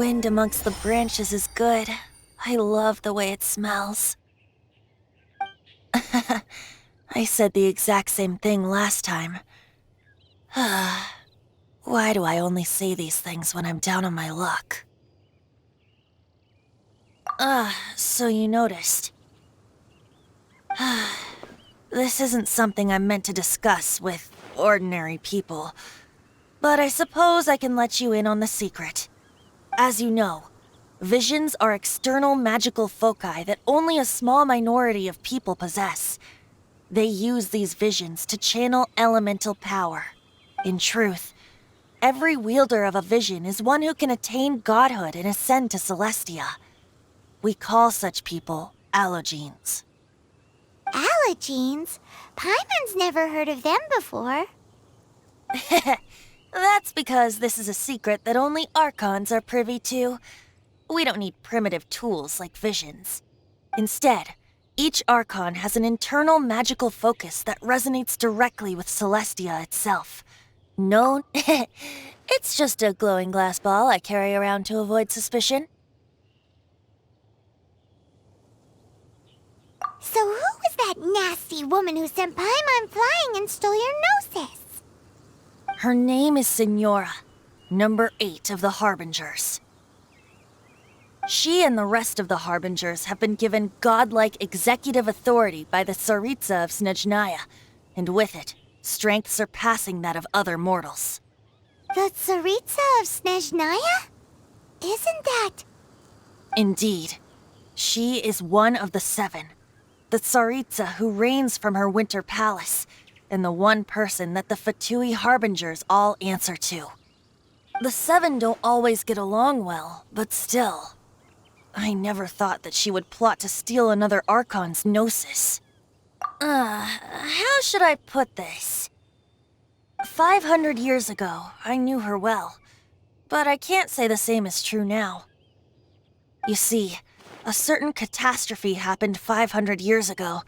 wind amongst the branches is good. I love the way it smells. I said the exact same thing last time. Why do I only say these things when I'm down on my luck? So you noticed. This isn't something I'm meant to discuss with ordinary people, but I suppose I can let you in on the secret. As you know, visions are external magical foci that only a small minority of people possess. They use these visions to channel elemental power. In truth, every wielder of a vision is one who can attain godhood and ascend to Celestia. We call such people allogenes. Allogenes? Paimon's never heard of them before. That's because this is a secret that only Archons are privy to. We don't need primitive tools like visions. Instead, each Archon has an internal magical focus that resonates directly with Celestia itself. Known? It's just a glowing glass ball I carry around to avoid suspicion. So who was that nasty woman who sent Paimon flying and stole your gnosis? Her name is Signora, number 8 of the Harbingers. She and the rest of the Harbingers have been given godlike executive authority by the Tsaritsa of Snezhnaya, and with it, strength surpassing that of other mortals. The Tsaritsa of Snezhnaya? Isn't that... Indeed. She is one of the 7, the Tsaritsa who reigns from her winter palace, and the one person that the Fatui Harbingers all answer to. The 7 don't always get along well, but still. I never thought that she would plot to steal another Archon's gnosis. How should I put this? 500 years ago, I knew her well, but I can't say the same is true now. You see, a certain catastrophe happened 500 years ago,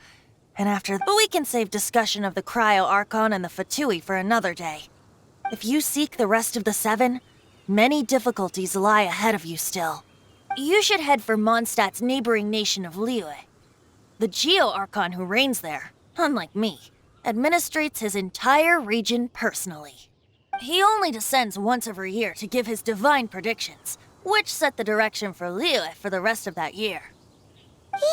and after that, we can save discussion of the Cryo-Archon and the Fatui for another day. If you seek the rest of the 7, many difficulties lie ahead of you still. You should head for Mondstadt's neighboring nation of Liyue. The Geo-Archon who reigns there, unlike me, administrates his entire region personally. He only descends once every year to give his divine predictions, which set the direction for Liyue for the rest of that year.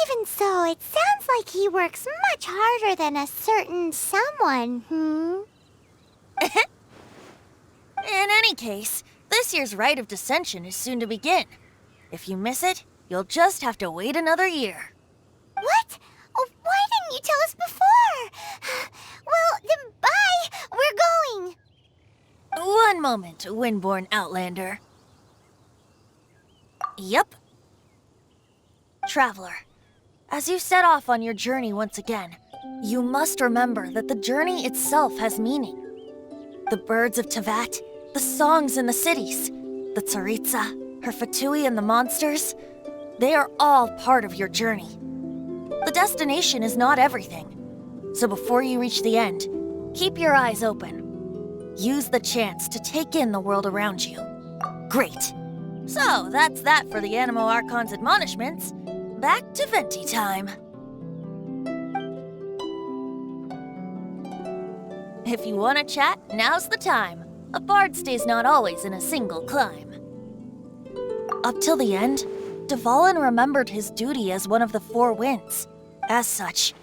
Even so, it sounds like he works much harder than a certain someone, In any case, this year's Rite of Descension is soon to begin. If you miss it, you'll just have to wait another year. What? Oh, why didn't you tell us before? Well, then bye! We're going! One moment, Windborn Outlander. Yup. Traveler, as you set off on your journey once again, you must remember that the journey itself has meaning. The birds of Teyvat, the songs in the cities, the Tsaritsa, her Fatui and the monsters, they are all part of your journey. The destination is not everything, so before you reach the end, keep your eyes open. Use the chance to take in the world around you. Great. So, that's that for the Animo Archon's admonishments. Back to Venti time. If you want to chat, now's the time. A bard stays not always in a single clime. Up till the end, Dvalin remembered his duty as one of the 4 winds. As such,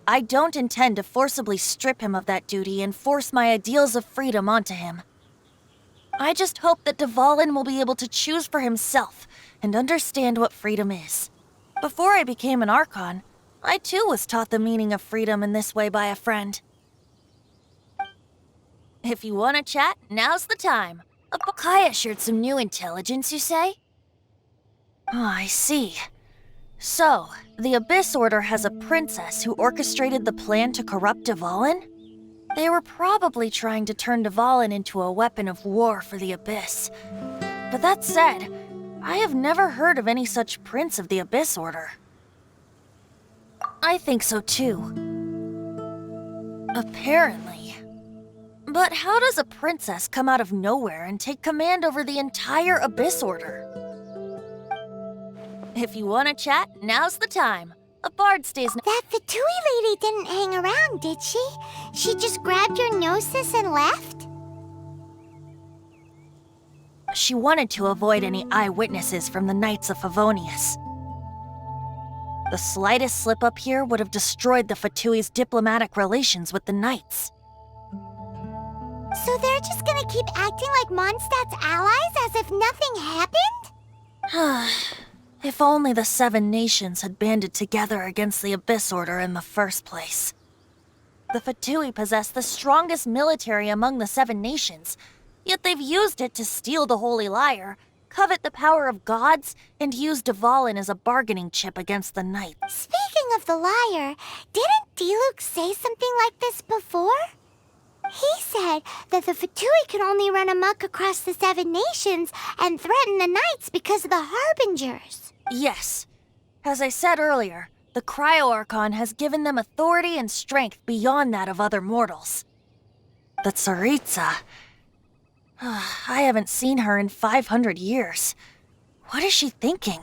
I don't intend to forcibly strip him of that duty and force my ideals of freedom onto him. I just hope that Dvalin will be able to choose for himself and understand what freedom is. Before I became an Archon, I too was taught the meaning of freedom in this way by a friend. If you want to chat, now's the time. Kaya shared some new intelligence, you say? Oh, I see. So, the Abyss Order has a princess who orchestrated the plan to corrupt Dvalin? They were probably trying to turn Dvalin into a weapon of war for the Abyss. But that said, I have never heard of any such prince of the Abyss Order. I think so too. Apparently. But how does a princess come out of nowhere and take command over the entire Abyss Order? If you want to chat, now's the time. A bard stays. That Fatui lady didn't hang around, did she? She just grabbed your gnosis and left? She wanted to avoid any eyewitnesses from the Knights of Favonius. The slightest slip up here would have destroyed the Fatui's diplomatic relations with the Knights. So they're just gonna keep acting like Mondstadt's allies as if nothing happened? If only the 7 nations had banded together against the Abyss Order in the first place. The Fatui possess the strongest military among the 7 nations, yet they've used it to steal the Holy Lyre, covet the power of gods, and use Dvalin as a bargaining chip against the Knights. Speaking of the lyre, didn't DILUK say something like this before? He said that the Fatui could only run amok across the 7 nations and threaten the Knights because of the Harbingers. Yes. As I said earlier, the Cryo-Archon has given them authority and strength beyond that of other mortals. The Tsaritsa... I haven't seen her in 500 years. What is she thinking?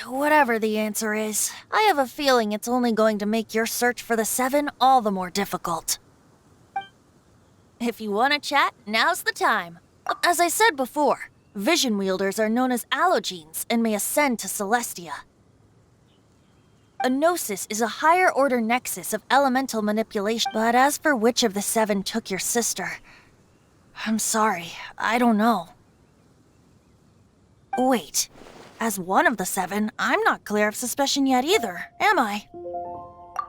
Whatever the answer is, I have a feeling it's only going to make your search for the 7 all the more difficult. If you want to chat, now's the time. As I said before, vision wielders are known as allogenes and may ascend to Celestia. A gnosis is a higher-order nexus of elemental manipulation. But as for which of the 7 took your sister, I'm sorry, I don't know. Wait, as one of the 7, I'm not clear of suspicion yet either, am I?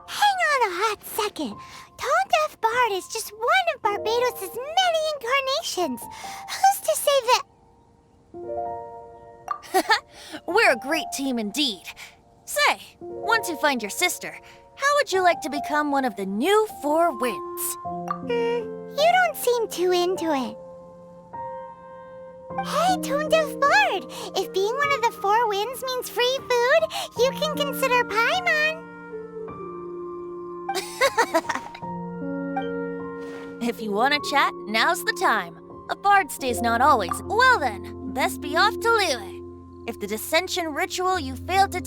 Hang on a hot second. Tone Deaf Bard is just one of Barbados' many incarnations. Who's to say that... We're a great team indeed. Say, once you find your sister, how would you like to become one of the new 4 winds? You don't seem too into it. Hey, Tone Deaf Bard! If being one of the 4 winds means free food, you can consider Paimon. If you want to chat, now's the time. A bard stays not always. Well then, best be off to Liyue. If the dissension ritual you failed to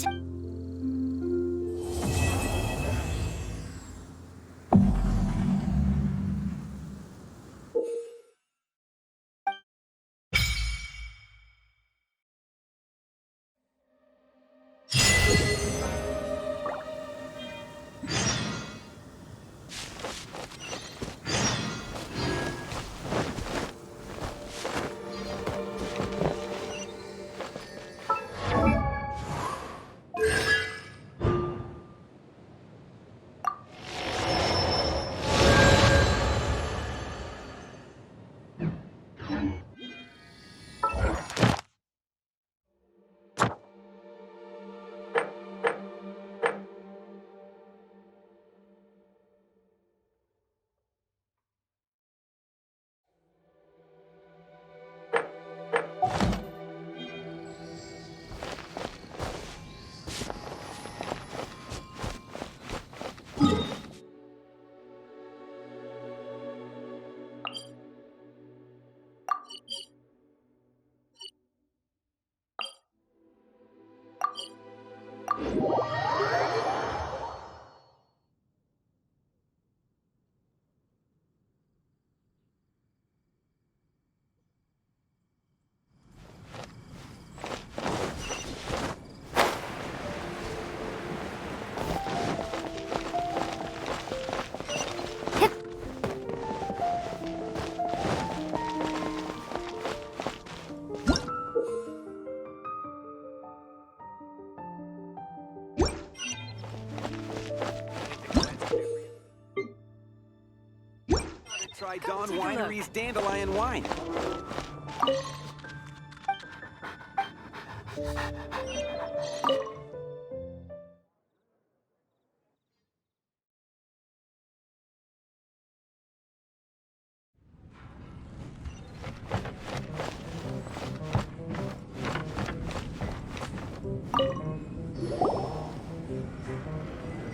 Try Dawn Winery's Dandelion Wine.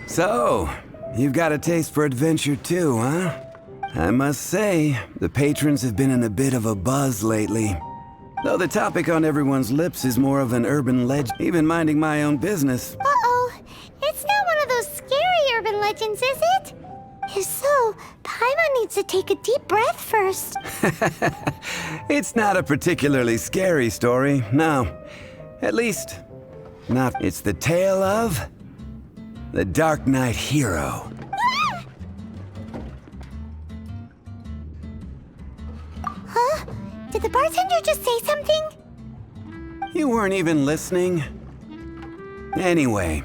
So, you've got a taste for adventure too, huh? I must say, the patrons have been in a bit of a buzz lately. Though the topic on everyone's lips is more of an urban legend, even minding my own business. Uh-oh. It's not one of those scary urban legends, is it? If so, Paimon needs to take a deep breath first. It's not a particularly scary story, no. At least, not. It's the tale of the Dark Knight Hero. Huh? Did the bartender just say something? You weren't even listening? Anyway,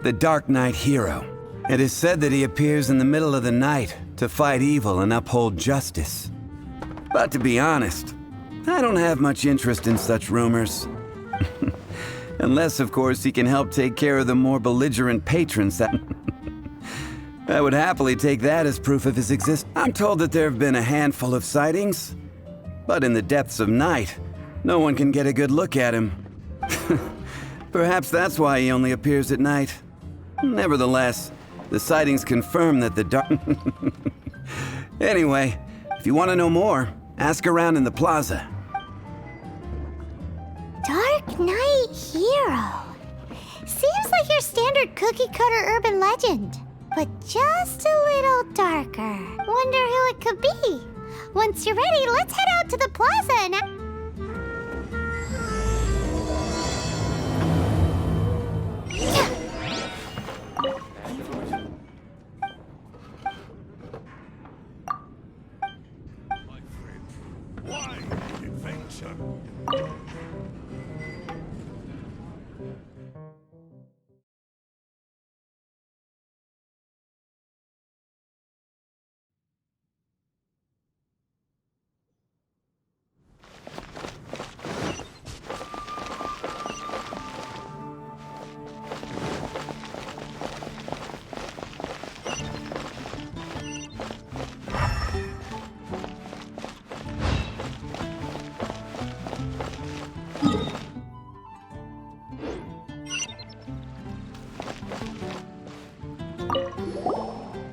the Dark Knight Hero. It is said that he appears in the middle of the night to fight evil and uphold justice. But to be honest, I don't have much interest in such rumors. Unless, of course, he can help take care of the more belligerent patrons that... I would happily take that as proof of his existence. I'm told that there have been a handful of sightings, but in the depths of night, no one can get a good look at him. Perhaps that's why he only appears at night. Nevertheless, the sightings confirm that the dark... Anyway, if you want to know more, ask around in the plaza. Dark Knight Hero. Seems like your standard cookie-cutter urban legend, but just a little darker. Wonder who it could be. Once you're ready, let's head out to the plaza and... Why adventure?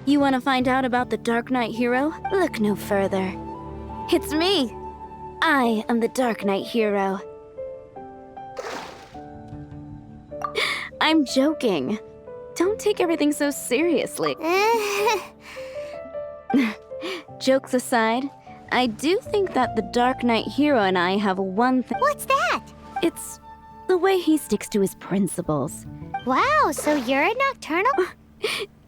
You want to find out about the Dark Knight Hero? Look no further. It's me! I am the Dark Knight Hero. I'm joking. Don't take everything so seriously. Jokes aside, I do think that the Dark Knight Hero and I have one thing. What's that? It's the way he sticks to his principles. Wow, so you're a nocturnal?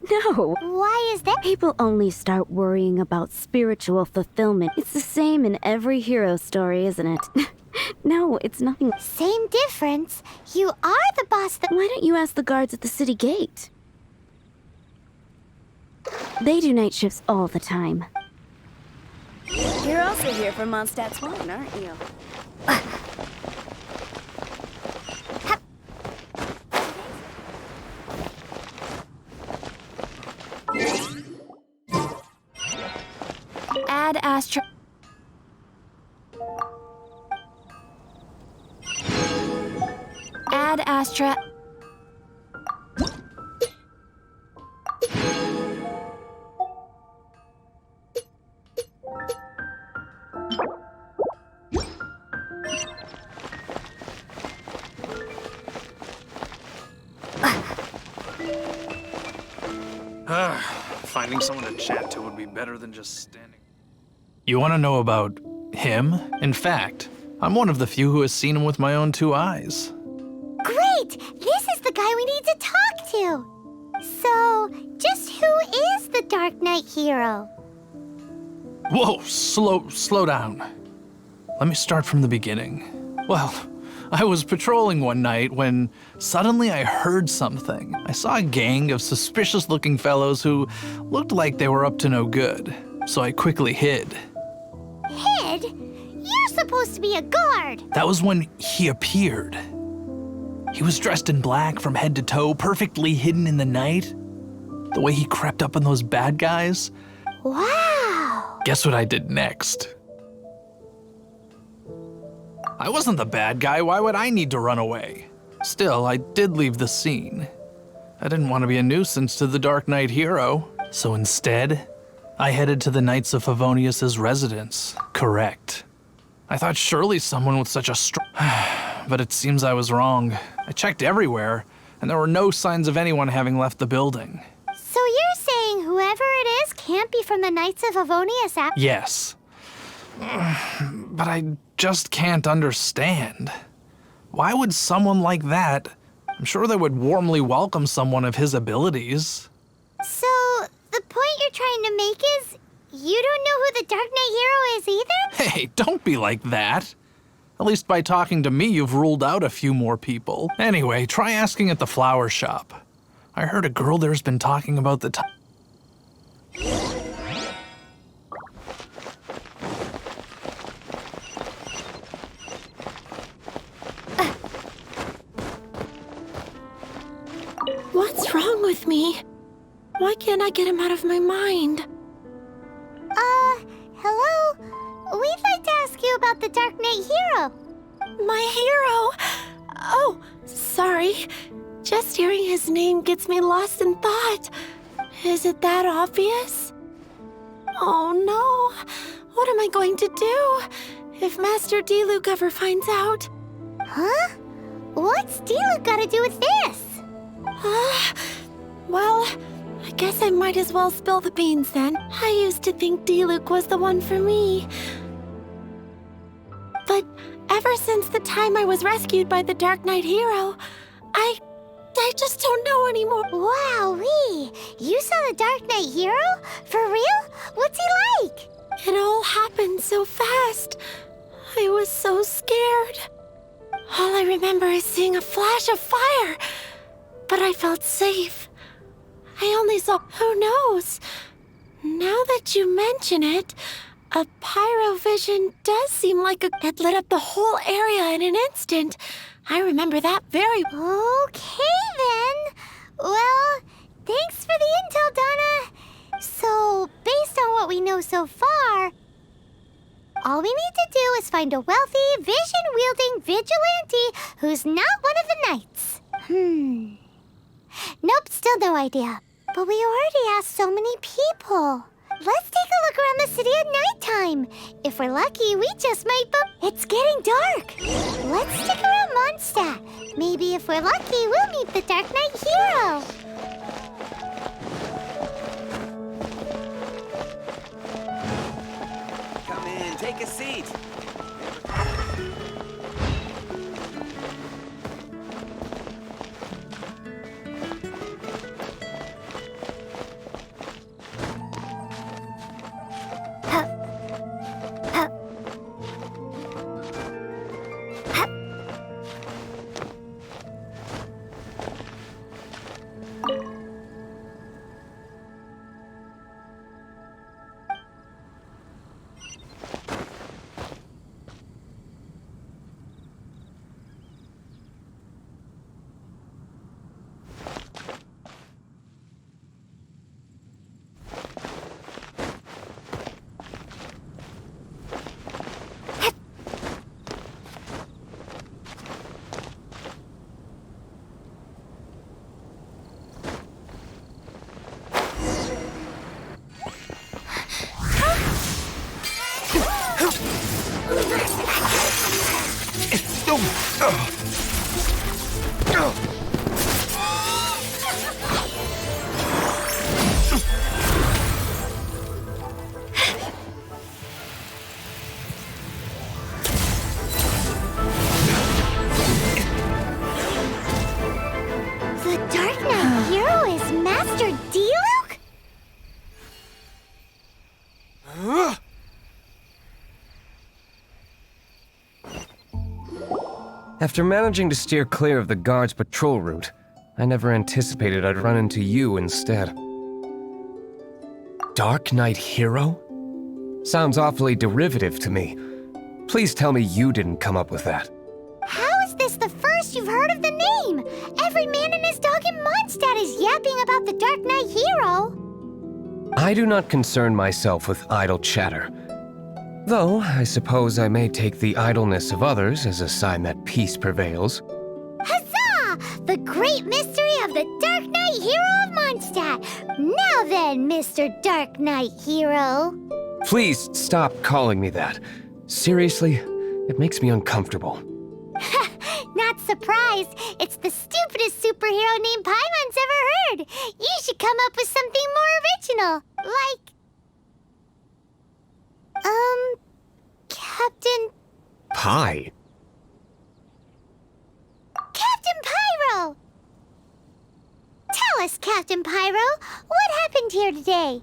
No. Why is that? People only start worrying about spiritual fulfillment. It's the same in every hero story, isn't it? No, it's nothing. Same difference. You are the boss that... Why don't you ask the guards at the city gate? They do night shifts all the time. You're also here for Mondstadt's Wine, aren't you? Ad Astra. Ad Astra. Finding someone to chat to would be better than just standing. You want to know about him? In fact, I'm one of the few who has seen him with my own two eyes. Great! This is the guy we need to talk to. So, just who is the Dark Knight Hero? Whoa, slow down. Let me start from the beginning. Well, I was patrolling one night when suddenly I heard something. I saw a gang of suspicious-looking fellows who looked like they were up to no good, so I quickly hid. Hid? You're supposed to be a guard. That was when he appeared. He was dressed in black from head to toe, perfectly hidden in the night. The way he crept up on those bad guys. Wow. Guess what I did next? I wasn't the bad guy, why would I need to run away? Still, I did leave the scene. I didn't want to be a nuisance to the Dark Knight Hero, so instead, I headed to the Knights of Favonius's residence. Correct. I thought surely someone with such a strong... But it seems I was wrong. I checked everywhere, and there were no signs of anyone having left the building. So you're saying whoever it is can't be from the Knights of Avonius after? Yes. But I just can't understand. Why would someone like that... I'm sure they would warmly welcome someone of his abilities. So, the point you're trying to make is you don't know who the Dark Knight Hero is either? Hey, don't be like that. At least by talking to me, you've ruled out a few more people. Anyway, try asking at the flower shop. I heard a girl there's been talking about the time. What's wrong with me? Why can't I get him out of my mind? Hello? We'd like to ask you about the Dark Knight Hero. My hero! Oh, sorry. Just hearing his name gets me lost in thought. Is it that obvious? Oh no! What am I going to do if Master DILUK ever finds out? Huh? What's DILUK got to do with this? Well, I guess I might as well spill the beans then. I used to think DILUK was the one for me. But ever since the time I was rescued by the Dark Knight Hero, I just don't know anymore. Wowee! You saw the Dark Knight Hero? For real? What's he like? It all happened so fast. I was so scared. All I remember is seeing a flash of fire, but I felt safe. I only saw... Who knows? Now that you mention it, a pyrovision does seem like it lit up the whole area in an instant. I remember that very... Okay, then. Well, thanks for the intel, Donna. So, based on what we know so far, all we need to do is find a wealthy, vision-wielding vigilante who's not one of the knights. Nope, still no idea. But we already asked so many people. Let's take a look around the city at nighttime. If we're lucky, we just might It's getting dark. Let's stick around Mondstadt. Maybe if we're lucky, we'll meet the Dark Knight Hero. Come in, take a seat. The Dark Knight Hero is Master DILUK? After managing to steer clear of the guard's patrol route, I never anticipated I'd run into you instead. Dark Knight Hero? Sounds awfully derivative to me. Please tell me you didn't come up with that. How is this the first you've heard of the name? Every man and his dog in Mondstadt is yapping about the Dark Knight Hero. I do not concern myself with idle chatter. Though, I suppose I may take the idleness of others as a sign that peace prevails. Huzzah! The great mystery of the Dark Knight Hero of Mondstadt. Now then, Mr. Dark Knight Hero. Please stop calling me that. Seriously, It makes me uncomfortable. Not surprised. It's the stupidest superhero name Paimon's ever heard. You should come up with something more original. Like... Captain... Pie? Captain Pyro! Tell us, Captain Pyro, what happened here today?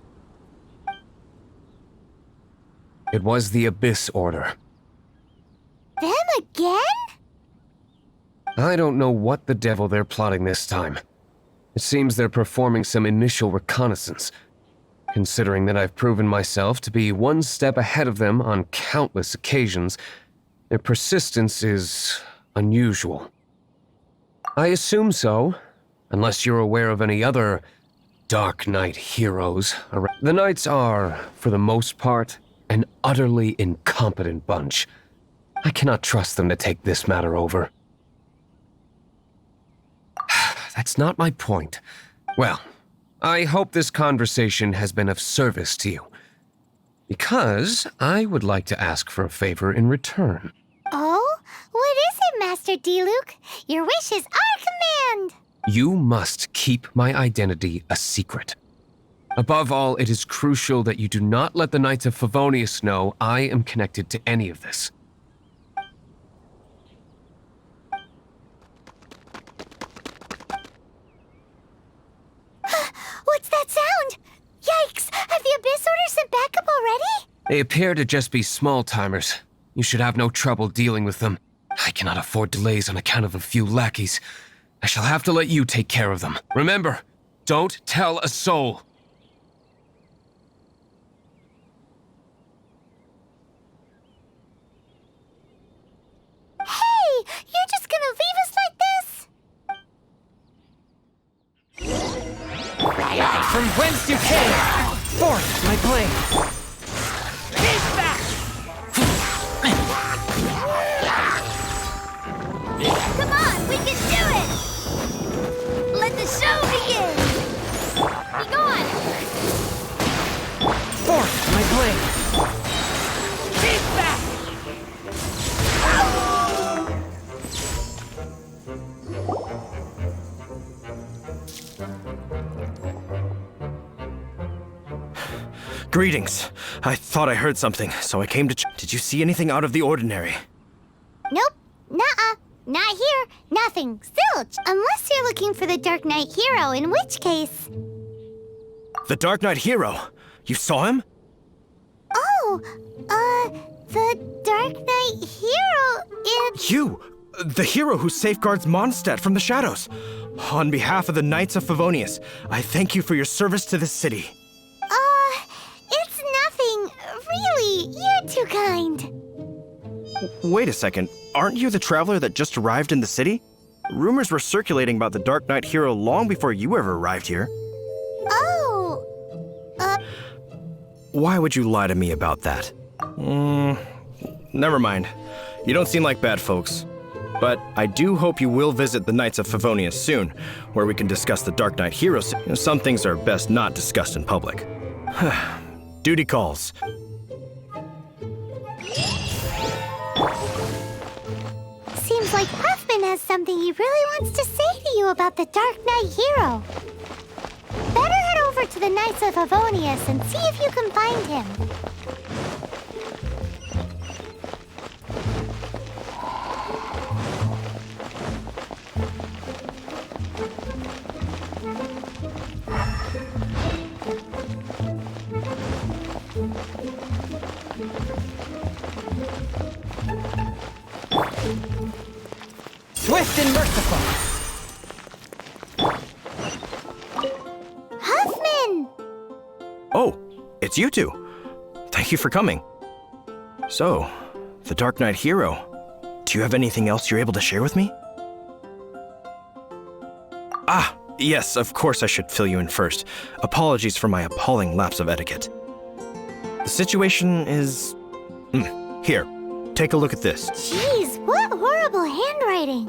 It was the Abyss Order. Them again? I don't know what the devil they're plotting this time. It seems they're performing some initial reconnaissance. Considering that I've proven myself to be one step ahead of them on countless occasions, their persistence is unusual. I assume so, unless you're aware of any other Dark Knight heroes. The Knights are, for the most part, an utterly incompetent bunch. I cannot trust them to take this matter over. That's not my point. Well, I hope this conversation has been of service to you. Because I would like to ask for a favor in return. Oh? What is it, Master Diluc? Your wish is our command! You must keep my identity a secret. Above all, it is crucial that you do not let the Knights of Favonius know I am connected to any of this. What's that sound? Yikes! Have the Abyss Order sent backup already? They appear to just be small-timers. You should have no trouble dealing with them. I cannot afford delays on account of a few lackeys. I shall have to let you take care of them. Remember, don't tell a soul. Hey! You're just gonna leave us like this? From whence you came, forth my blade. Keep back! Come on, we can do it! Let the show begin! Be gone! Forth my blade. Keep back! Greetings. I thought I heard something, so I came to Did you see anything out of the ordinary? Nope. Nuh-uh. Not here. Nothing. Zilch. Unless you're looking for the Dark Knight hero, in which case... The Dark Knight hero? You saw him? Oh, the Dark Knight hero is... You! The hero who safeguards Mondstadt from the shadows. On behalf of the Knights of Favonius, I thank you for your service to this city. It's nothing. Really, you're too kind. Wait a second. Aren't you the traveler that just arrived in the city? Rumors were circulating about the Dark Knight hero long before you ever arrived here. Oh, Why would you lie to me about that? Never mind. You don't seem like bad folks. But I do hope you will visit the Knights of Favonius soon, where we can discuss the Dark Knight heroes. Some things are best not discussed in public. Duty calls. seems like Huffman has something he really wants to say to you about the Dark Knight hero. Better head over to the Knights of Favonius and see if you can find him. Swift and merciful. Huffman! Oh, it's you two. Thank you for coming. So, the Dark Knight hero. Do you have anything else you're able to share with me? Ah, yes, of course I should fill you in first. Apologies for my appalling lapse of etiquette. The situation is... Here, take a look at this. Jeez, what horrible handwriting.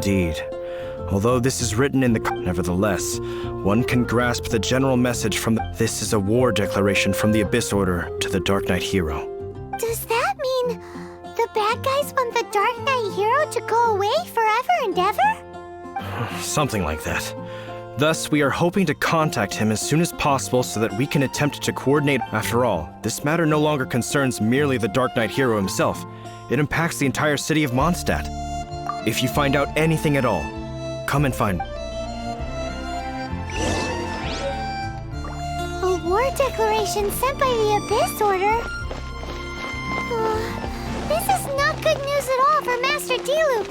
Indeed. Although this is written in the... Nevertheless, one can grasp the general message from This is a war declaration from the Abyss Order to the Dark Knight hero. Does that mean the bad guys want the Dark Knight hero to go away forever and ever? Something like that. Thus, we are hoping to contact him as soon as possible so that we can attempt to coordinate. After all, this matter no longer concerns merely the Dark Knight hero himself. It impacts the entire city of Mondstadt. If you find out anything at all, come and find me. A war declaration sent by the Abyss Order? This is not good news at all for Master Diluc.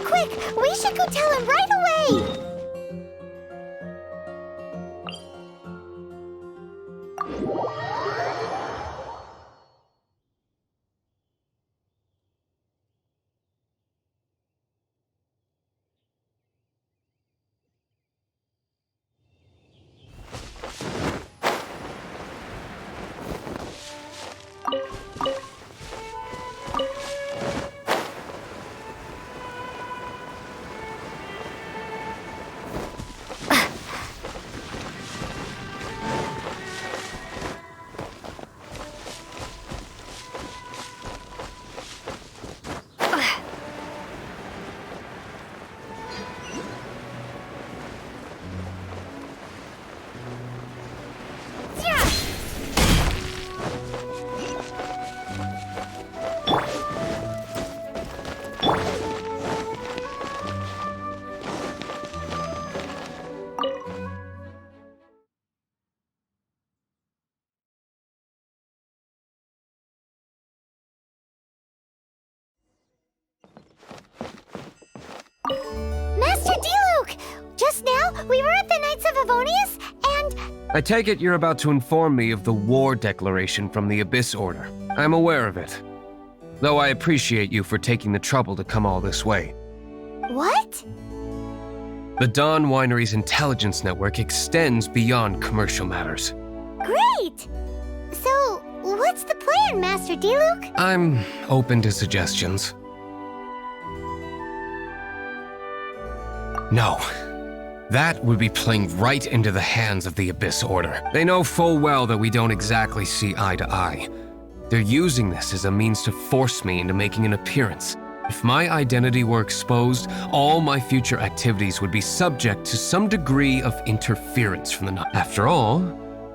Quick, we should go tell him right away! Master Diluc! Just now, we were at the Knights of Favonius, and... I take it you're about to inform me of the war declaration from the Abyss Order. I'm aware of it. Though I appreciate you for taking the trouble to come all this way. What? The Dawn Winery's intelligence network extends beyond commercial matters. Great! So, what's the plan, Master Diluc? I'm open to suggestions. No. That would be playing right into the hands of the Abyss Order. They know full well that we don't exactly see eye to eye. They're using this as a means to force me into making an appearance. If my identity were exposed, all my future activities would be subject to some degree of interference from the Knights. After all,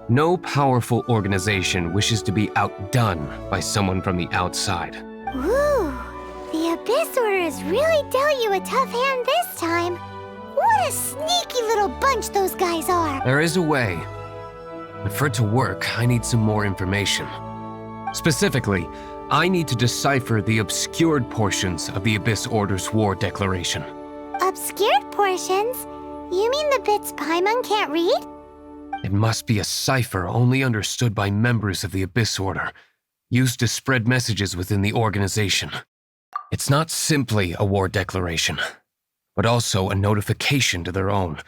no powerful organization wishes to be outdone by someone from the outside. Ooh, the Abyss Order has really dealt you a tough hand this time. What a sneaky little bunch those guys are! There is a way. But for it to work, I need some more information. Specifically, I need to decipher the obscured portions of the Abyss Order's war declaration. Obscured portions? You mean the bits Paimon can't read? It must be a cipher only understood by members of the Abyss Order, used to spread messages within the organization. It's not simply a war declaration, but also a notification to their own.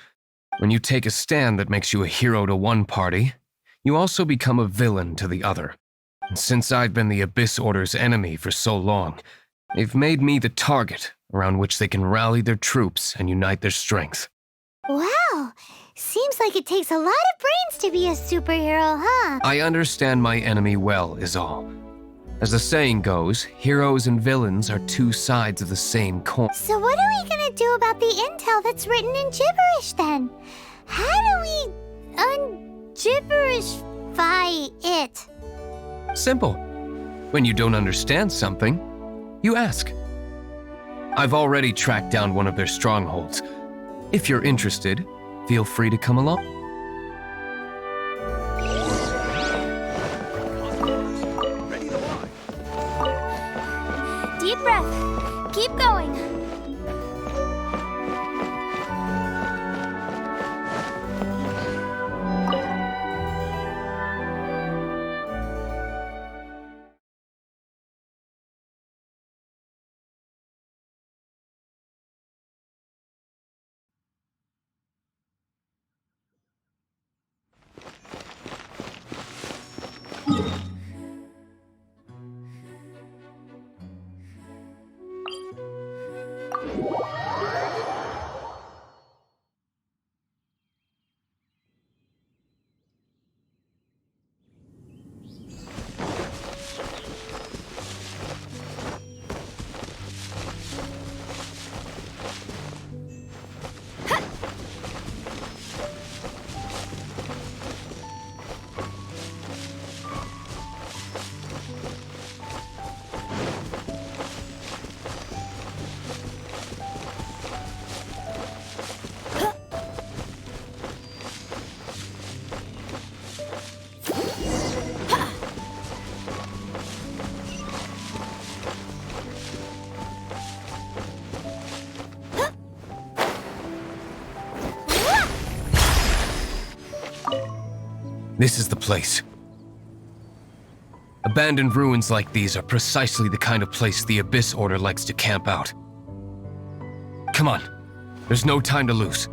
When you take a stand that makes you a hero to one party, you also become a villain to the other. And since I've been the Abyss Order's enemy for so long, they've made me the target around which they can rally their troops and unite their strength. Wow, seems like it takes a lot of brains to be a superhero, huh? I understand my enemy well, is all. As the saying goes, heroes and villains are two sides of the same coin. So what are we gonna do about the intel that's written in gibberish then? How do we un-gibberishify it? Simple. When you don't understand something, you ask. I've already tracked down one of their strongholds. If you're interested, feel free to come along. Deep breath. Keep going. This is the place. Abandoned ruins like these are precisely the kind of place the Abyss Order likes to camp out. Come on, there's no time to lose.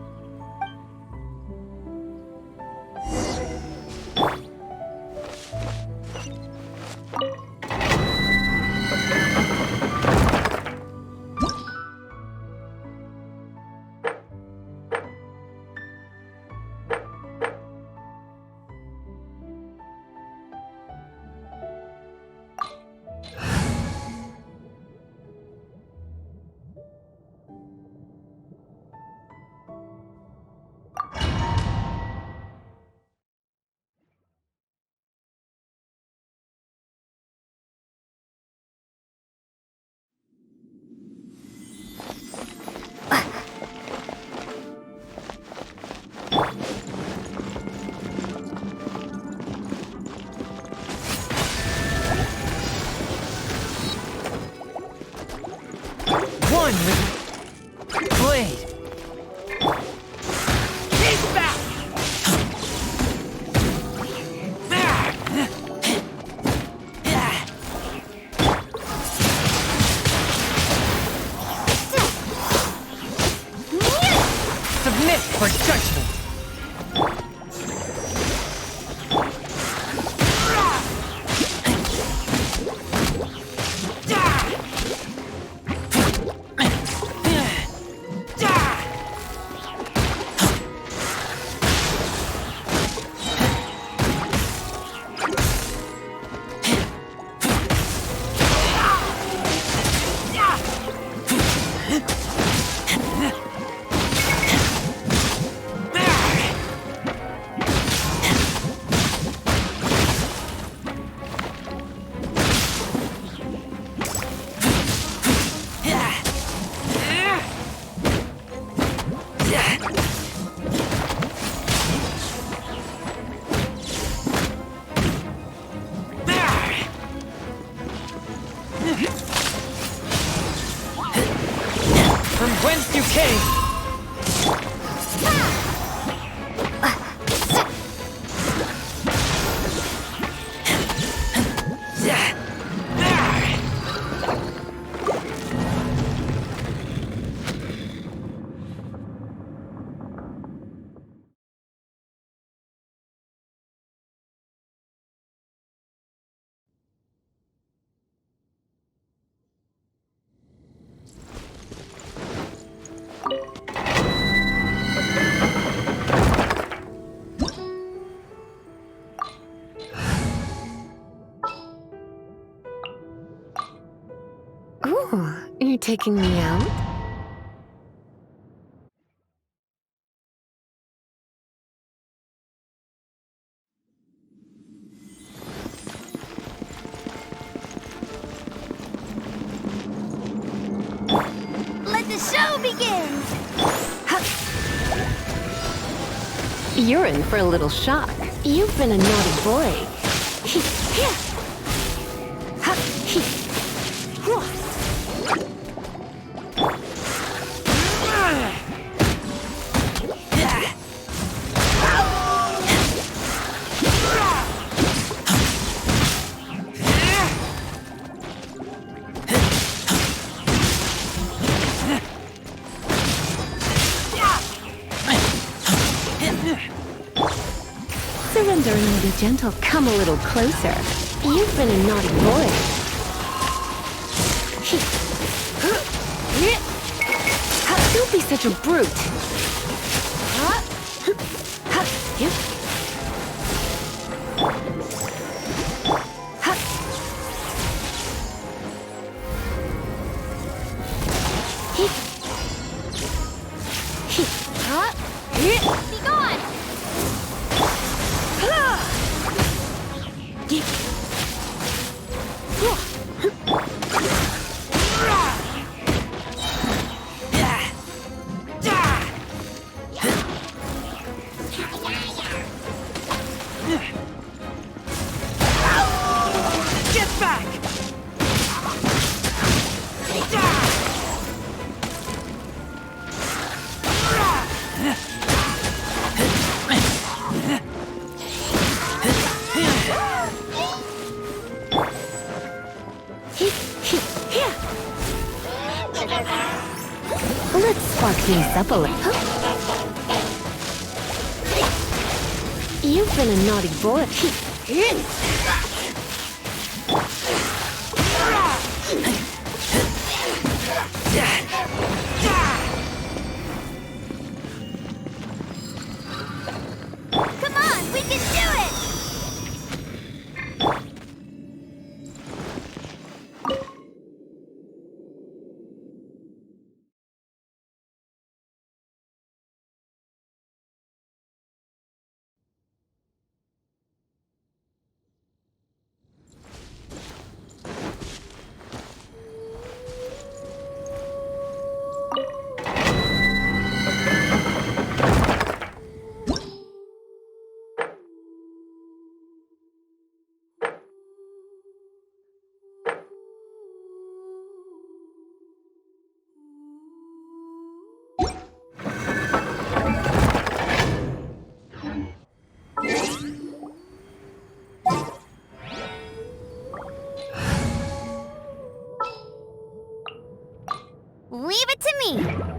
One with blade. He's back! Submit for judgment. From whence you came! Oh, are you taking me out? Let the show begin! You're in for a little shock. You've been a naughty boy. Surrender and be gentle. Come a little closer. You've been a naughty boy. Don't be such a brute. Be gone! Get back! spark things up a little. You've been a naughty boy. Come on, we can do it! Leave it to me!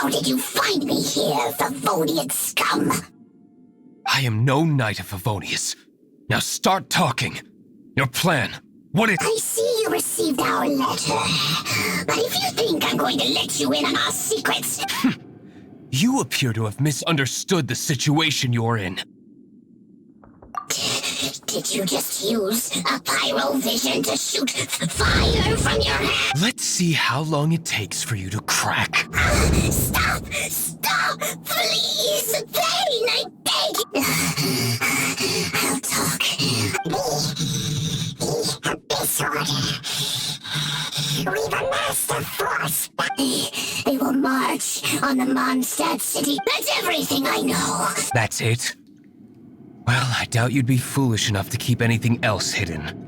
How did you find me here, Favonian scum? I am no Knight of Favonius. Now start talking. Your plan. What is... I see you received our letter. But if you think I'm going to let you in on our secrets... You appear to have misunderstood the situation you're in. Did you just use a pyro vision to shoot fire from your hand? Let's see how long it takes for you to crack. Stop! Stop! Please! Pain, I beg! I'll talk. The Abyss Order. We've amassed a force. They will march on the Mondstadt city. That's everything I know. That's it? Well, I doubt you'd be foolish enough to keep anything else hidden.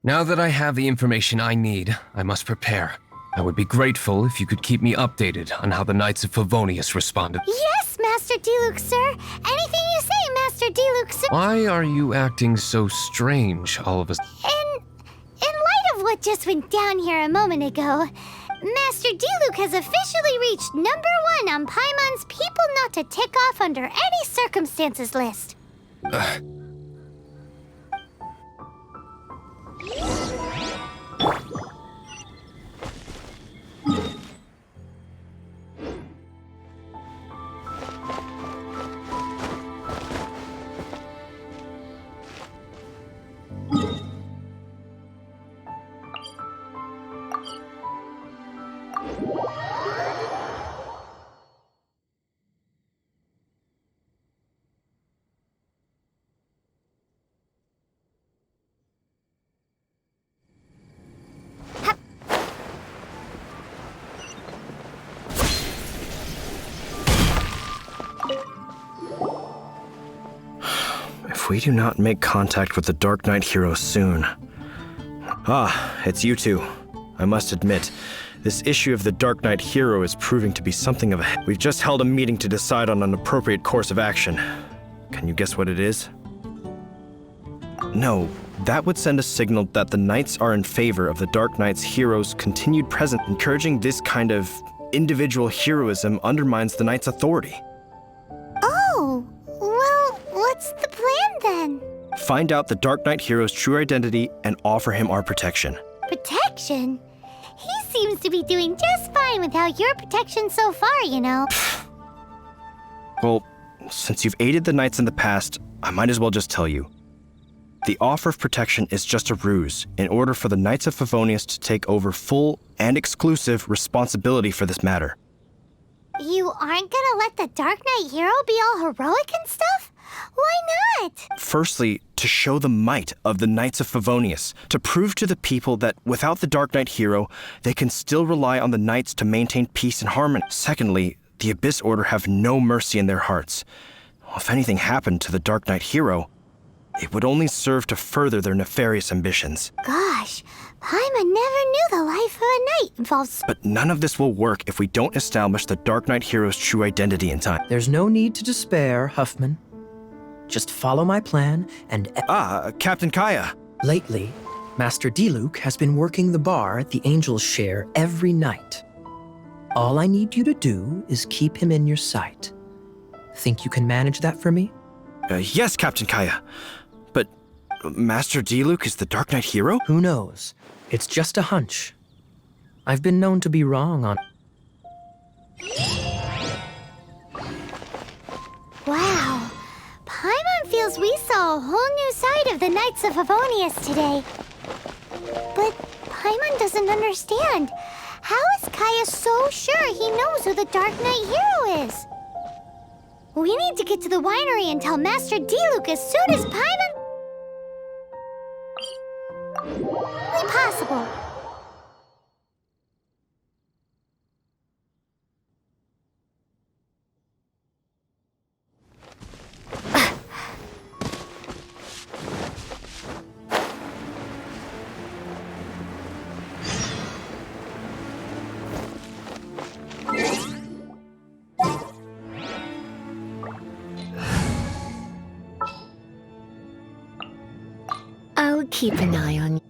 Now that I have the information I need, I must prepare. I would be grateful if you could keep me updated on how the Knights of Favonius responded. Yes, Master Diluc, sir. Anything you say, Master Diluc, sir. Why are you acting so strange all of a sudden? In light of what just went down here a moment ago, Master Diluc has officially reached #1 on Paimon's People Not to Tick Off Under Any Circumstances list. If we do not make contact with the Dark Knight hero soon... Ah, it's you two. I must admit, this issue of the Dark Knight hero is proving to be something of a... We've just held a meeting to decide on an appropriate course of action. Can you guess what it is? No, that would send a signal that the Knights are in favor of the Dark Knight's hero's continued presence. Encouraging this kind of individual heroism undermines the Knight's authority. Oh, well, what's the plan then? Find out the Dark Knight hero's true identity and offer him our protection. Protection? He seems to be doing just fine without your protection so far, you know. Well, since you've aided the Knights in the past, I might as well just tell you. The offer of protection is just a ruse in order for the Knights of Favonius to take over full and exclusive responsibility for this matter. You aren't gonna let the Dark Knight hero be all heroic and stuff? Why not? Firstly, to show the might of the Knights of Favonius, to prove to the people that without the Dark Knight hero, they can still rely on the Knights to maintain peace and harmony. Secondly, the Abyss Order have no mercy in their hearts. If anything happened to the Dark Knight hero, it would only serve to further their nefarious ambitions. Gosh, Paimon never knew the life of a knight involves... But none of this will work if we don't establish the Dark Knight hero's true identity in time. There's no need to despair, Huffman. Just follow my plan and... Captain Kaya. Lately, Master Diluc has been working the bar at the Angel's Share every night. All I need you to do is keep him in your sight. Think you can manage that for me? Yes, Captain Kaya. But Master Diluc is the Dark Knight hero? Who knows? It's just a hunch. I've been known to be wrong on... Wow. Paimon feels we saw a whole new side of the Knights of Favonius today. But Paimon doesn't understand. How is Kaya so sure he knows who the Dark Knight hero is? We need to get to the winery and tell Master Diluc as soon as Paimon... possible. keep an eye on you.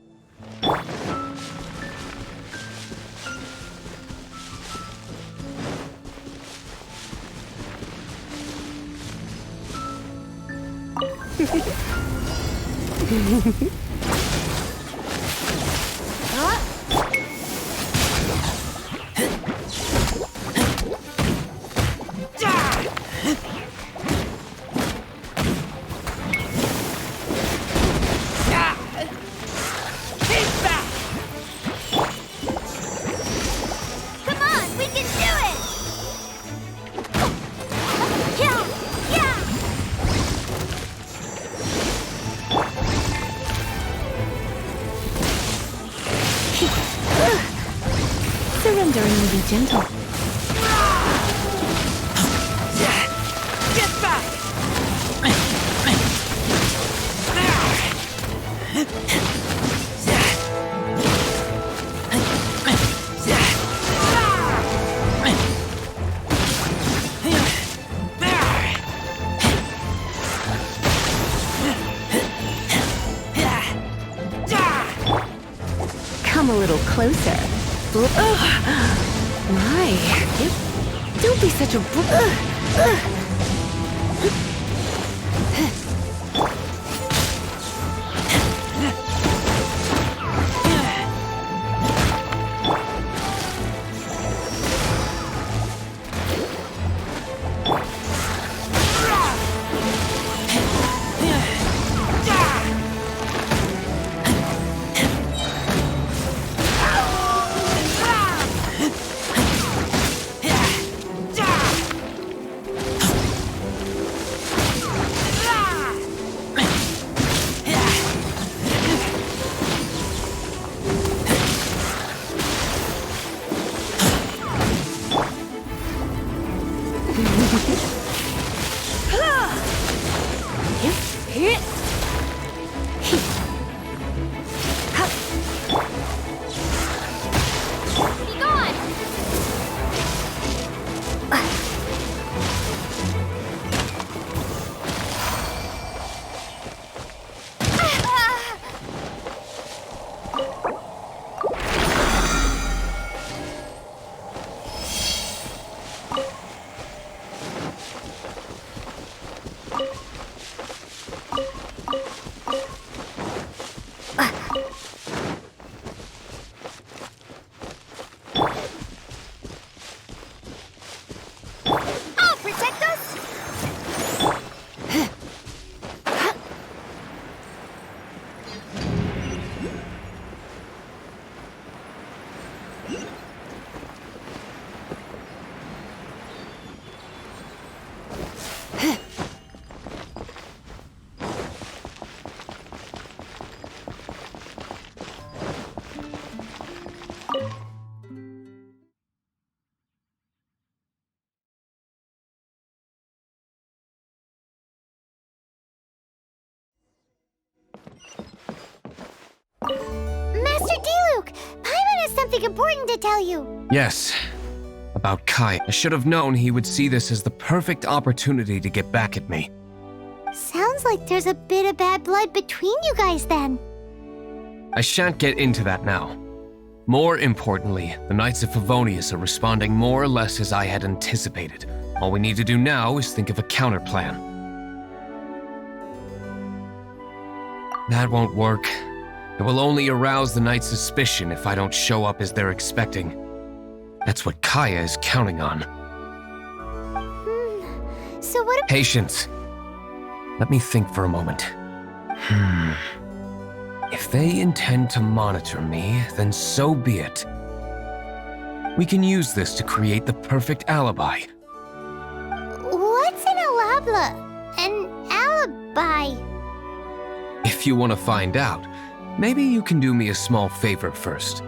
Come on, we can do it! Yeah! Yeah! Surrendering will be gentle. Get back! Come a little closer. My. Don't be such a Master Diluc, Paimon has something important to tell you. Yes, about Kai. I should have known he would see this as the perfect opportunity to get back at me. Sounds like there's a bit of bad blood between you guys then. I shan't get into that now. More importantly, the Knights of Favonius are responding more or less as I had anticipated. All we need to do now is think of a counterplan. That won't work. It will only arouse the Knights' suspicion if I don't show up as they're expecting. That's what Kaya is counting on. So what if— Patience. Let me think for a moment. If they intend to monitor me, then so be it. We can use this to create the perfect alibi. What's an alabla? An alibi? If you want to find out, maybe you can do me a small favor first.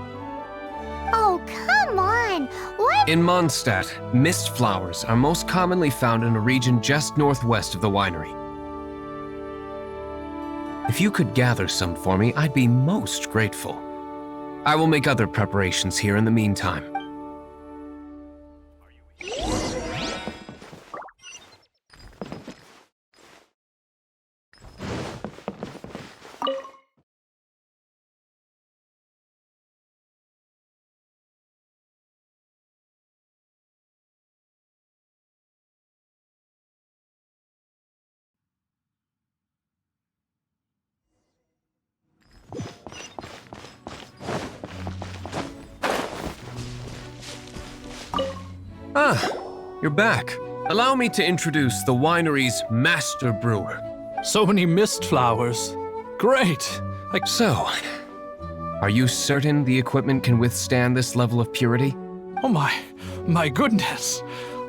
Oh, come on! What? In Mondstadt, mist flowers are most commonly found in a region just northwest of the winery. If you could gather some for me, I'd be most grateful. I will make other preparations here in the meantime. Ah, you're back. Allow me to introduce the winery's master brewer. So many mist flowers. Great. So, are you certain the equipment can withstand this level of purity? Oh my goodness.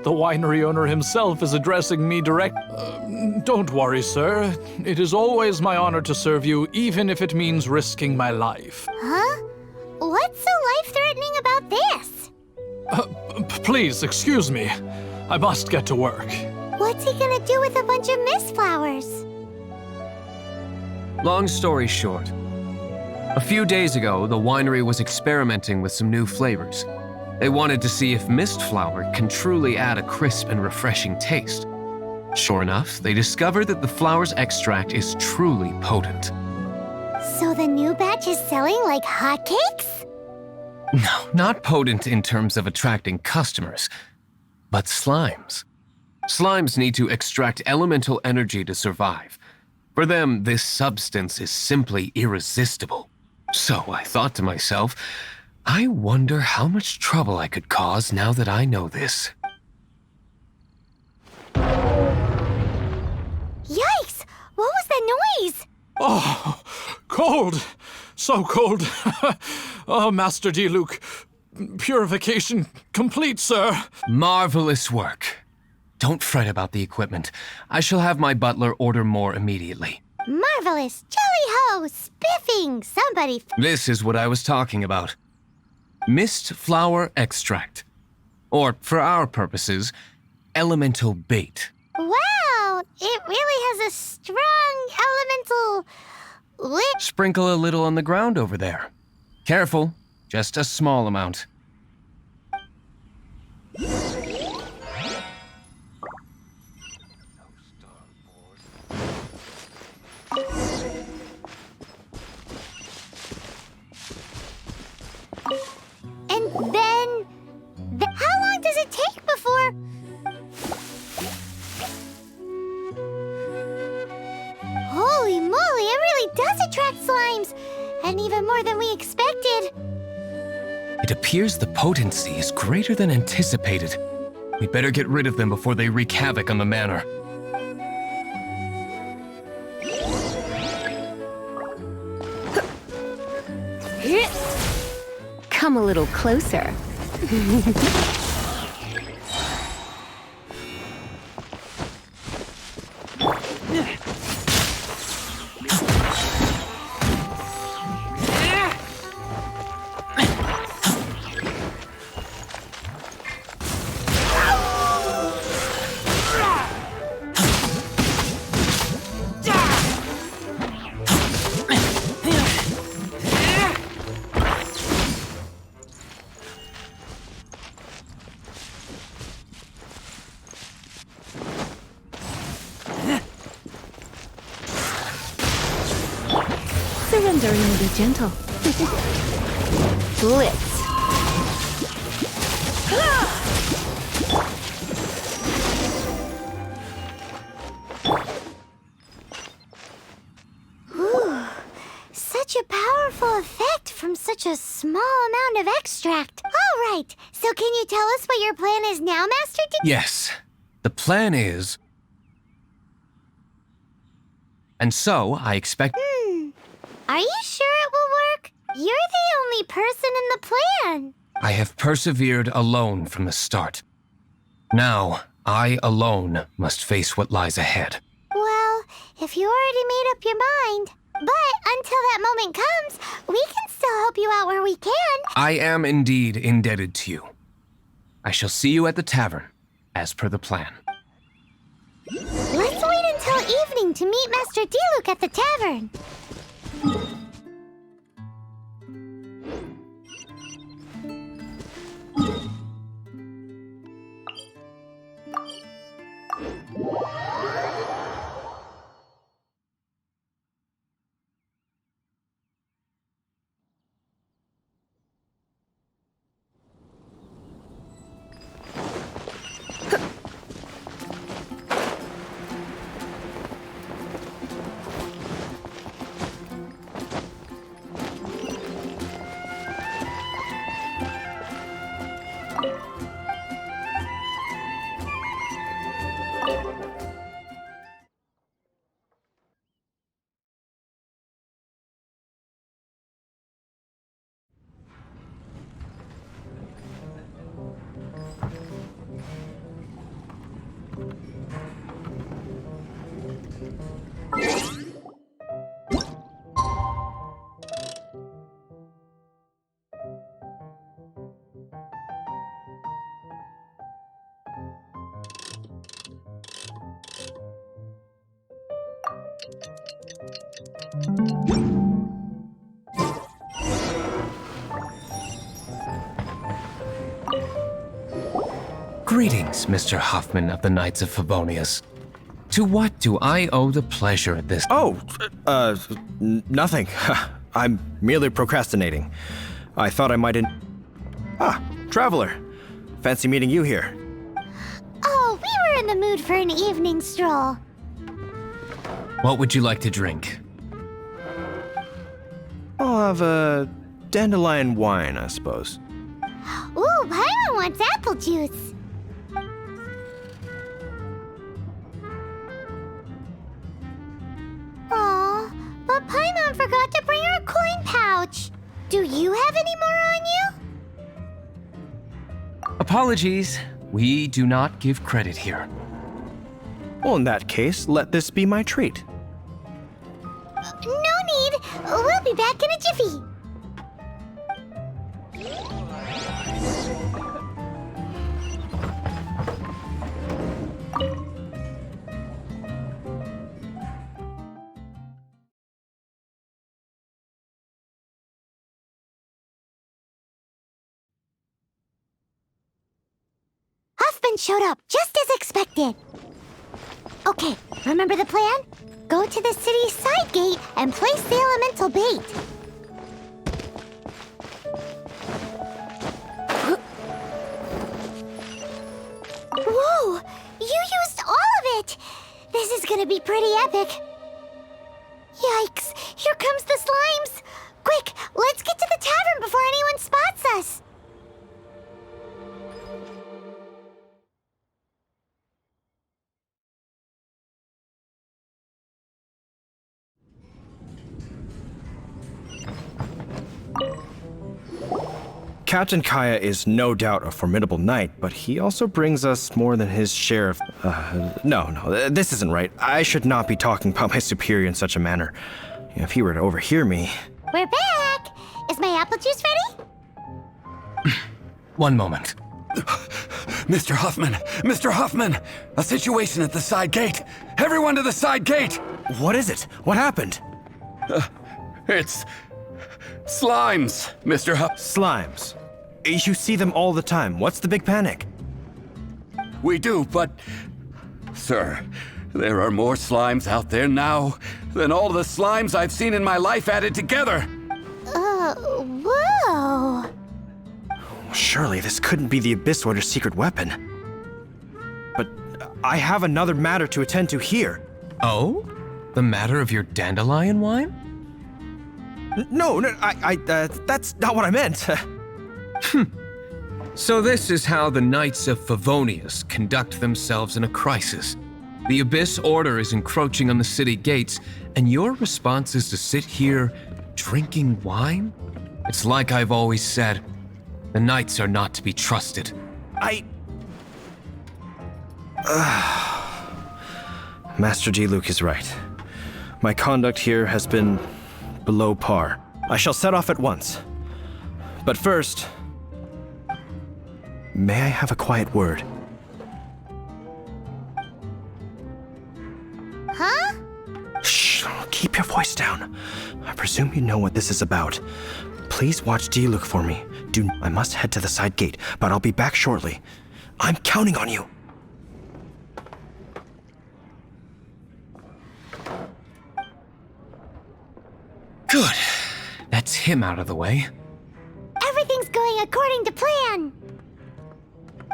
The winery owner himself is addressing me direct. Don't worry, sir. It is always my honor to serve you, even if it means risking my life. Huh? What's so life-threatening about this? Please, excuse me. I must get to work. What's he gonna do with a bunch of mist flowers? Long story short, a few days ago, the winery was experimenting with some new flavors. They wanted to see if mist flower can truly add a crisp and refreshing taste. Sure enough, they discovered that the flower's extract is truly potent. So the new batch is selling like hotcakes? No, not potent in terms of attracting customers, but slimes. Slimes need to extract elemental energy to survive. For them, this substance is simply irresistible. So I thought to myself, I wonder how much trouble I could cause now that I know this. Yikes! What was that noise? Oh, cold. So cold. Oh, Master Diluc. Purification complete, sir. Marvelous work. Don't fret about the equipment. I shall have my butler order more immediately. Marvelous! Jolly-ho! Spiffing! Somebody... This is what I was talking about. Mist flower extract. Or, for our purposes, elemental bait. Wow! It really has a strong elemental... Sprinkle a little on the ground over there. Careful, just a small amount. And then... How long does it take before... Holy moly, it really does attract slimes! And even more than we expected. It appears the potency is greater than anticipated. We better get rid of them before they wreak havoc on the manor. Come a little closer. Surrendering will be gentle. Blitz. Ooh, such a powerful effect from such a small amount of extract. All right, so can you tell us what your plan is now, Master D? Yes, the plan is... And so, I expect... Are you sure it will work? You're the only person in the plan. I have persevered alone from the start. Now, I alone must face what lies ahead. Well, if you already made up your mind. But until that moment comes, we can still help you out where we can. I am indeed indebted to you. I shall see you at the tavern, as per the plan. Let's wait until evening to meet Master Diluc at the tavern. Greetings, Mr. Hoffman of the Knights of Favonius. To what do I owe the pleasure at this? Oh, nothing. I'm merely procrastinating. I thought I might Traveler. Fancy meeting you here. Oh, we were in the mood for an evening stroll. What would you like to drink? I'll have a dandelion wine, I suppose. Ooh, Paimon wants apple juice. Aw, but Paimon forgot to bring her coin pouch. Do you have any more on you? Apologies. We do not give credit here. Well, in that case, let this be my treat. No need. We'll be back in a jiffy. Huffman showed up just as expected. Okay, remember the plan? Go to the city's side gate and place the elemental bait. Whoa! You used all of it! This is gonna be pretty epic. Yikes! Here comes the slimes! Quick, let's get to the tavern before anyone spots us! Captain Kaya is no doubt a formidable knight, but he also brings us more than his share of... No, this isn't right. I should not be talking about my superior in such a manner. If he were to overhear me... We're back! Is my apple juice ready? One moment. Mr. Hoffman! Mr. Hoffman! A situation at the side gate! Everyone to the side gate! What is it? What happened? It's... slimes, Mr. Slimes? You see them all the time. What's the big panic? We do, but... Sir, there are more slimes out there now than all the slimes I've seen in my life added together! Whoa! Surely this couldn't be the Abyss Order's secret weapon. But I have another matter to attend to here. Oh? The matter of your dandelion wine? No, that's not what I meant. So this is how the Knights of Favonius conduct themselves in a crisis. The Abyss Order is encroaching on the city gates, and your response is to sit here drinking wine? It's like I've always said, the Knights are not to be trusted. Master DILUK is right. My conduct here has been below par. I shall set off at once. But first, may I have a quiet word? Huh? Shh, keep your voice down. I presume you know what this is about. Please watch DILUK for me. I must head to the side gate, but I'll be back shortly. I'm counting on you. Good. That's him out of the way. Everything's going according to plan.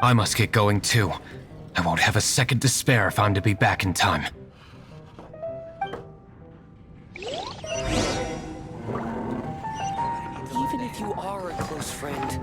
I must get going too. I won't have a second to spare if I'm to be back in time. Even if you are a close friend.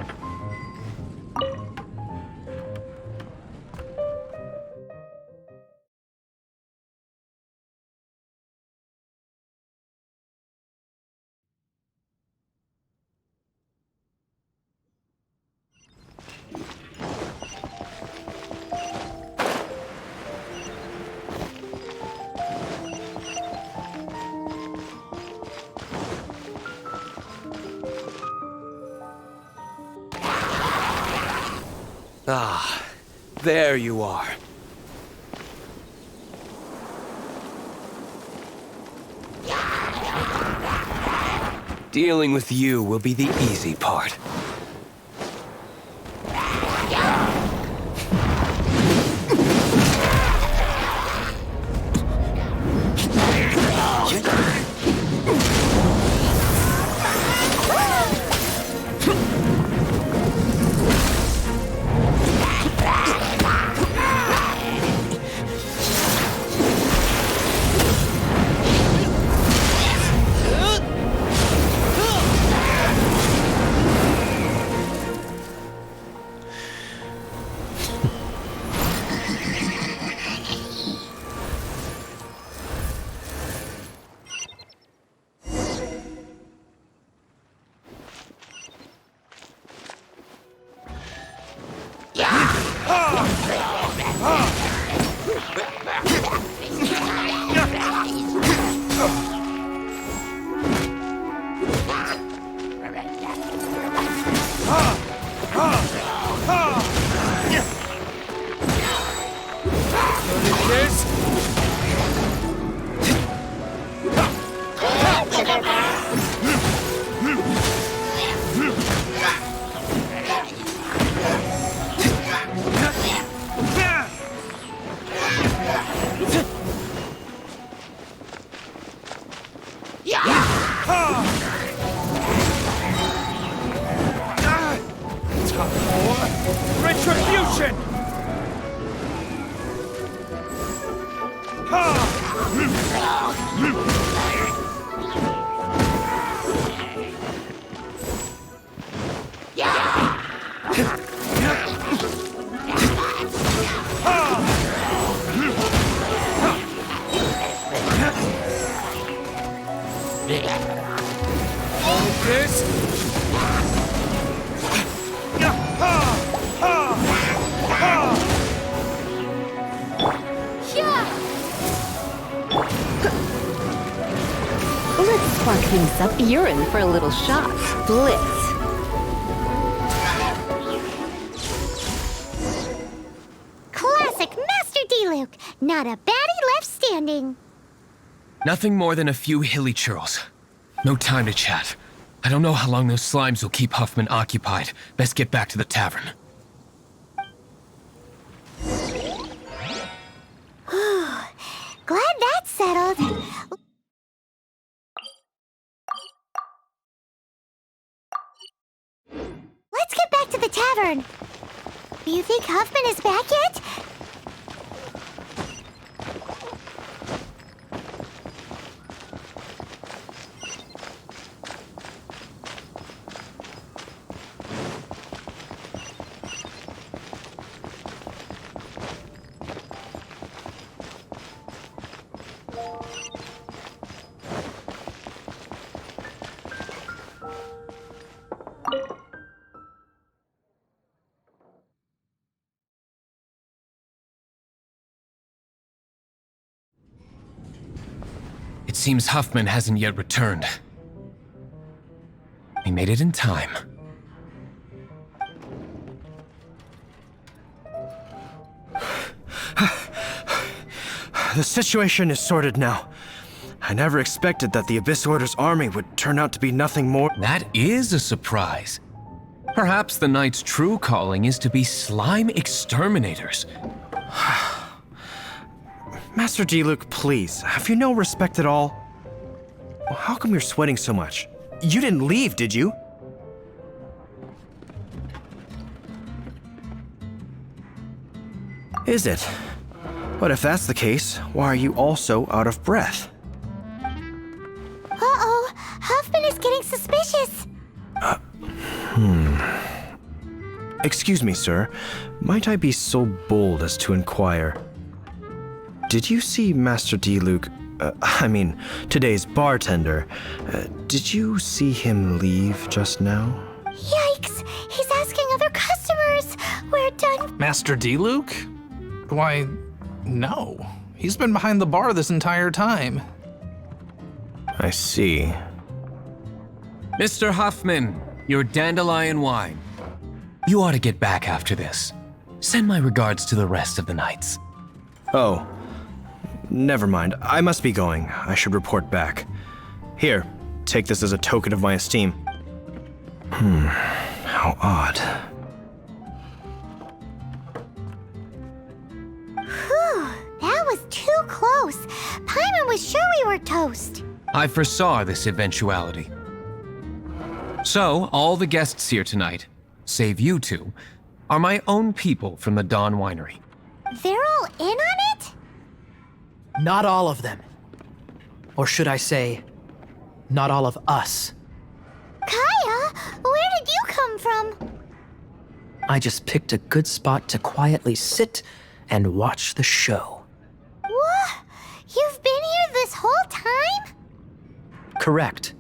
Ah, there you are. Dealing with you will be the easy part. Let's spark things up. You're in for a little shock. Blitz. Classic Master Diluc. Not a baddie left standing. Nothing more than a few hilly churls. No time to chat. I don't know how long those slimes will keep Huffman occupied. Best get back to the tavern. Glad that's settled. Let's get back to the tavern. Do you think Huffman is back yet? It seems Huffman hasn't yet returned. We made it in time. The situation is sorted now. I never expected that the Abyss Order's army would turn out to be nothing more. That is a surprise. Perhaps the Knight's true calling is to be slime exterminators. Master Diluc, please, have you no respect at all? How come you're sweating so much? You didn't leave, did you? Is it? But if that's the case, why are you also out of breath? Uh-oh, Huffman is getting suspicious. Excuse me, sir. Might I be so bold as to inquire? Did you see Master Diluc, today's bartender? Did you see him leave just now? Yikes, he's asking other customers. We're done. Master Diluc? Why, no. He's been behind the bar this entire time. I see. Mr. Huffman, your dandelion wine. You ought to get back after this. Send my regards to the rest of the knights. Oh. Never mind. I must be going. I should report back. Here, take this as a token of my esteem. How odd. Whew, that was too close. Paimon was sure we were toast. I foresaw this eventuality. So, all the guests here tonight, save you two, are my own people from the Dawn Winery. They're all in on it? Not all of them. Or should I say, not all of us. Kaya, where did you come from? I just picked a good spot to quietly sit and watch the show. What? You've been here this whole time? Correct.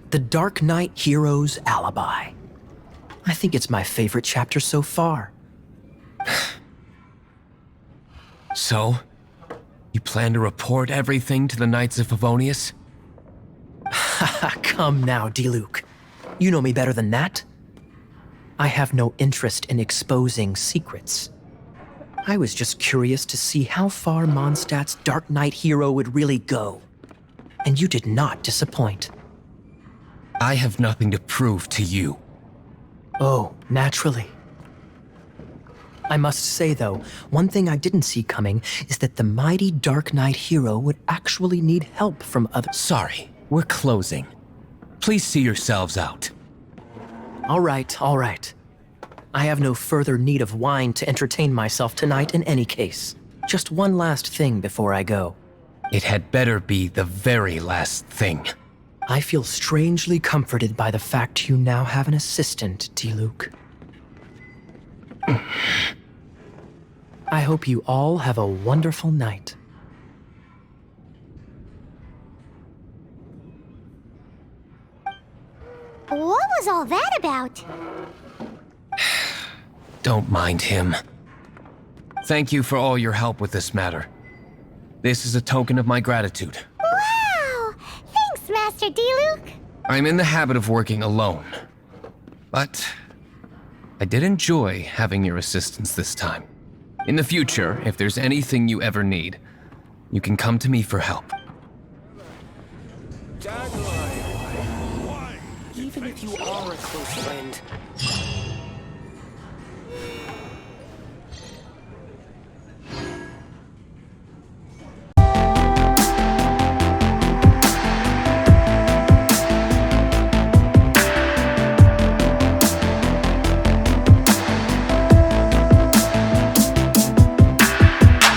The Dark Knight Hero's Alibi. I think it's my favorite chapter so far. So, you plan to report everything to the Knights of Favonius? Come now, Diluc. You know me better than that. I have no interest in exposing secrets. I was just curious to see how far Mondstadt's Dark Knight hero would really go. And you did not disappoint. I have nothing to prove to you. Oh, naturally. I must say, though, one thing I didn't see coming is that the mighty Dark Knight hero would actually need help from others. Sorry, we're closing. Please see yourselves out. All right, all right. I have no further need of wine to entertain myself tonight in any case. Just one last thing before I go. It had better be the very last thing. I feel strangely comforted by the fact you now have an assistant, Diluc. I hope you all have a wonderful night. What was all that about? Don't mind him. Thank you for all your help with this matter. This is a token of my gratitude. Wow! Thanks, Master Diluc. I'm in the habit of working alone, but I did enjoy having your assistance this time. In the future, if there's anything you ever need, you can come to me for help. Even if you are a close friend,